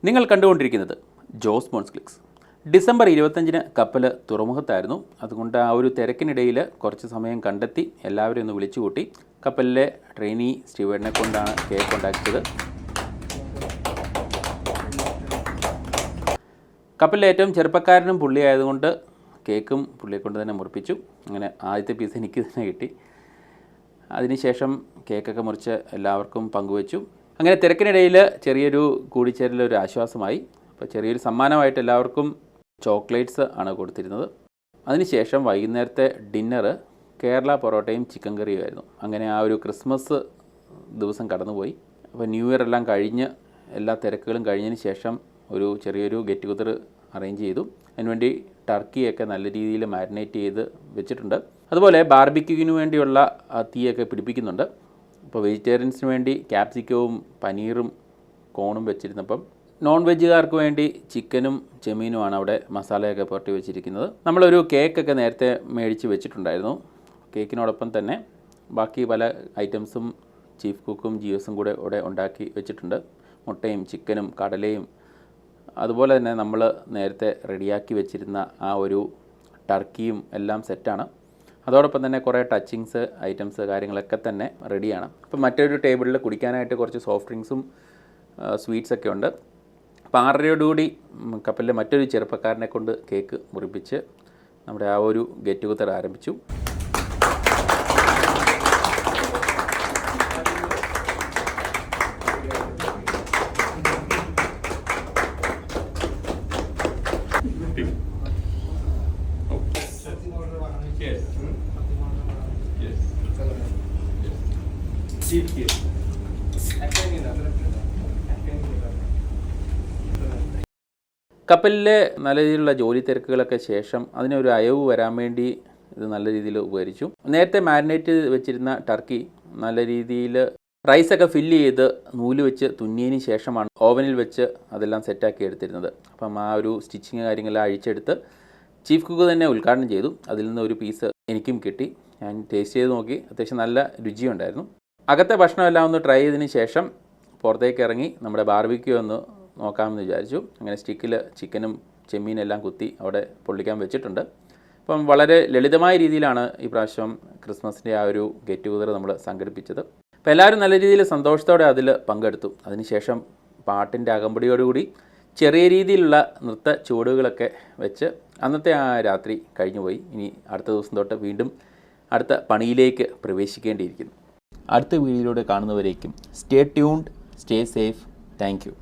നിങ്ങൾ കണ്ടുകൊണ്ടിരിക്കുന്നത് Jose Mons clicks. December 25-ന് കപ്പൽ തുറമുഖത്തായിരുന്നു. അതുകൊണ്ട് ആ ഒരു തിരക്കിനിടയിൽ കുറച്ച് സമയം കണ്ടെത്തി എല്ലാവരും ഒന്ന് വിളിച്ചു കൂട്ടി. കപ്പലിലെ ട്രെയിനി സ്റ്റീവേർഡിനെ കൊണ്ടാണ് കേക്ക് ഉണ്ടാക്കിയത്. കപ്പലിലെ ഏറ്റവും ചെറുപ്പക്കാരനും പുള്ളിയായതുകൊണ്ട് കേക്കും പുള്ളിയെ കൊണ്ട് തന്നെ മുറിപ്പിച്ചു. അങ്ങനെ ആദ്യത്തെ പീസ് എനിക്ക് തന്നെ കിട്ടി. അതിനുശേഷം കേക്കൊക്കെ മുറിച്ച് എല്ലാവർക്കും പങ്കുവച്ചു. അങ്ങനെ തിരക്കിനിടയിൽ ചെറിയൊരു കൂടിച്ചേരലൊരു ആശ്വാസമായി. അപ്പോൾ ചെറിയൊരു സമ്മാനമായിട്ട് എല്ലാവർക്കും ചോക്ലേറ്റ്സ് ആണ് കൊടുത്തിരുന്നത്. അതിനുശേഷം വൈകുന്നേരത്തെ ഡിന്നറ് കേരള പൊറോട്ടയും ചിക്കൻ കറിയുമായിരുന്നു. അങ്ങനെ ആ ഒരു ക്രിസ്മസ് ദിവസം കടന്നുപോയി. അപ്പോൾ ന്യൂ ഇയർ എല്ലാം കഴിഞ്ഞ് എല്ലാ തിരക്കുകളും കഴിഞ്ഞതിന് ശേഷം ഒരു ചെറിയൊരു ഗെറ്റ് ടുഗദർ അറേഞ്ച് ചെയ്തു. അതിനുവേണ്ടി ടർക്കിയൊക്കെ നല്ല രീതിയിൽ മാരിനേറ്റ് ചെയ്ത് വെച്ചിട്ടുണ്ട്. അതുപോലെ ബാർബിക്യൂവിന് വേണ്ടിയുള്ള തീയൊക്കെ പിടിപ്പിക്കുന്നുണ്ട്. ഇപ്പോൾ വെജിറ്റേറിയൻസിന് വേണ്ടി ക്യാപ്സിക്കവും പനീറും കോണും വെച്ചിരുന്നപ്പം നോൺ വെജുകാർക്ക് വേണ്ടി ചിക്കനും ചെമ്മീനുമാണ് അവിടെ മസാലയൊക്കെ പുരട്ടി വെച്ചിരിക്കുന്നത്. നമ്മളൊരു കേക്കൊക്കെ നേരത്തെ മേടിച്ച് വെച്ചിട്ടുണ്ടായിരുന്നു. കേക്കിനോടൊപ്പം തന്നെ ബാക്കി പല ഐറ്റംസും ചീഫ് കുക്കും ജിയോസും കൂടെ ഇവിടെ ഉണ്ടാക്കി വെച്ചിട്ടുണ്ട്. മുട്ടയും ചിക്കനും കടലയും അതുപോലെ തന്നെ നമ്മൾ നേരത്തെ റെഡിയാക്കി വെച്ചിരുന്ന ആ ഒരു ടർക്കിയും എല്ലാം സെറ്റാണ്. അതോടൊപ്പം തന്നെ കുറേ ടച്ചിങ്സ് ഐറ്റംസ് കാര്യങ്ങളൊക്കെ തന്നെ റെഡിയാണ്. അപ്പം മറ്റൊരു ടേബിളിൽ കുടിക്കാനായിട്ട് കുറച്ച് സോഫ്റ്റ് ഡ്രിങ്ക്സും സ്വീറ്റ്സൊക്കെ ഉണ്ട്. അപ്പോൾ 6:30 കപ്പലിലെ മറ്റൊരു ചെറുപ്പക്കാരനെ കൊണ്ട് കേക്ക് മുറിപ്പിച്ച് നമ്മുടെ ആ ഒരു ഗെറ്റ് ടുഗദർ ആരംഭിച്ചു. കപ്പലിലെ നല്ല രീതിയിലുള്ള ജോലി തിരക്കുകളൊക്കെ ശേഷം അതിനൊരു അയവ് വരാൻ വേണ്ടി ഇത് നല്ല രീതിയിൽ ഉപകരിച്ചു. നേരത്തെ മാരിനേറ്റ് വെച്ചിരുന്ന ടർക്കി നല്ല രീതിയിൽ റൈസൊക്കെ ഫില്ല് ചെയ്ത് നൂല് വെച്ച് തുന്നിയതിന് ശേഷമാണ് ഓവനിൽ വെച്ച് അതെല്ലാം സെറ്റാക്കി എടുത്തിരുന്നത്. അപ്പം ആ ഒരു സ്റ്റിച്ചിങ് കാര്യങ്ങളെല്ലാം അഴിച്ചെടുത്ത് ചീഫ് കുക്ക് തന്നെ ഉദ്ഘാടനം ചെയ്തു. അതിൽ നിന്ന് ഒരു പീസ് എനിക്കും കിട്ടി. ഞാൻ ടേസ്റ്റ് ചെയ്ത് നോക്കി. അത്യാവശ്യം നല്ല രുചിയുണ്ടായിരുന്നു. അകത്തെ ഭക്ഷണമെല്ലാം ഒന്ന് ട്രൈ ചെയ്തതിന് ശേഷം പുറത്തേക്ക് ഇറങ്ങി നമ്മുടെ ബാർബിക്യൂ ഒന്ന് നോക്കാമെന്ന് വിചാരിച്ചു. അങ്ങനെ സ്റ്റിക്കിൽ ചിക്കനും ചെമ്മീനെല്ലാം കുത്തി അവിടെ പൊള്ളിക്കാൻ വെച്ചിട്ടുണ്ട്. അപ്പം വളരെ ലളിതമായ രീതിയിലാണ് ഈ പ്രാവശ്യം ക്രിസ്മസിൻ്റെ ആ ഒരു ഗെറ്റ് ടുഗദർ നമ്മൾ സംഘടിപ്പിച്ചത്. അപ്പോൾ എല്ലാവരും നല്ല രീതിയിൽ സന്തോഷത്തോടെ അതിൽ പങ്കെടുത്തു. അതിനുശേഷം പാട്ടിൻ്റെ അകമ്പടിയോടുകൂടി ചെറിയ രീതിയിലുള്ള നൃത്ത ചുവടുകളൊക്കെ വെച്ച് അന്നത്തെ ആ രാത്രി കഴിഞ്ഞുപോയി. ഇനി അടുത്ത ദിവസം തൊട്ട് വീണ്ടും അടുത്ത പണിയിലേക്ക് പ്രവേശിക്കേണ്ടിയിരിക്കുന്നു. അടുത്ത വീഡിയോയിലൂടെ കാണുന്നവരേക്കും stay tuned, stay safe. Thank U.